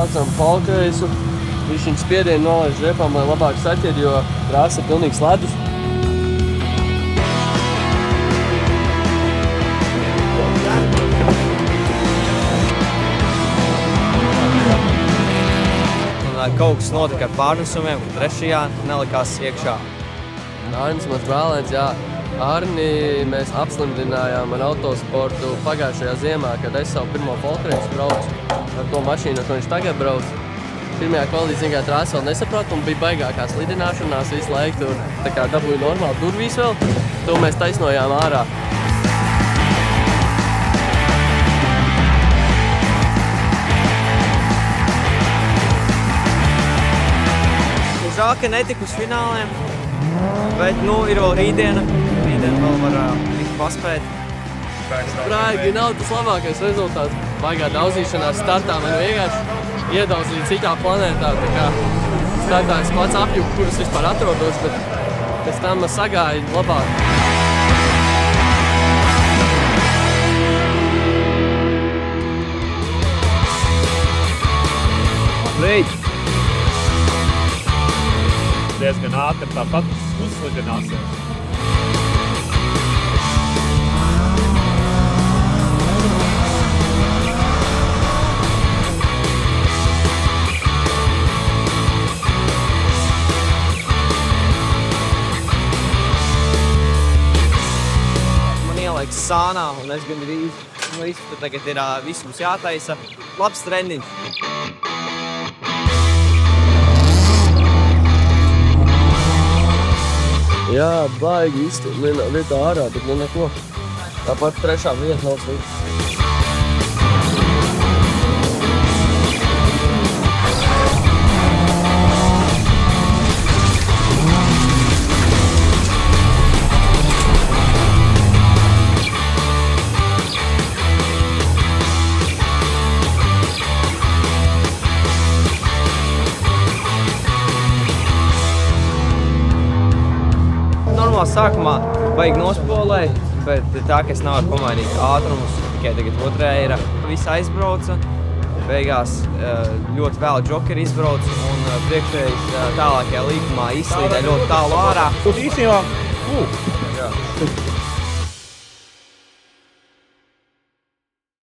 braucam polkreisu. Viņš spiedienu nolaiž riepām, lai labāk saķer, jo krāsa ir pilnīgs ledus. Kaut kas notika ar pārnesumiem, kad trešajā nelikās iekšā. Arnis, mans brālēns, jā. Arni mēs apslimdinājām ar autosportu pagājušajā ziemā, kad es savu pirmo polkreisu braucu ar to mašīnu, ko viņš tagad brauc. Pirmajā kvalitācīgā trāsā vēl nesapratu un bija baigākā slidināšanās visu laiku. Tur tā kā dabūja normāli durvīs vēl. To mēs taisnojām ārā. Žēl, ka netiku uz fināliem, bet ir vēl rītdiena. Rītdiena vēl var paspēt. Praigi nav tas labākais rezultāts. Baigā daudzīšanās startā man vienkārši iedaudzīt citā planētā. Tā kā startā es pats apjuku, kur es vispār atrodos, bet pēc tam man sagāja labāk. Labrīt! Diezgan ātri tāpat uzslidināsies. Man ielaiks sānā un es gandrīz visu, tad tagad ir viss mums jātaisa. Labs treniņš. Jā, baigi izstāv vietā ārā, bet neko. Tāpat trešā vieta nav slikta. Sākumā baigi nospolēja, bet tā, ka es nevaru pamainīt ātrumus, tikai tagad otrajā ir viss aizbrauca. Beigās ļoti vēl džokeri izbrauca un priekšējais tālākajā līkumā izslīdē ļoti tālu ārā. Īstenībā,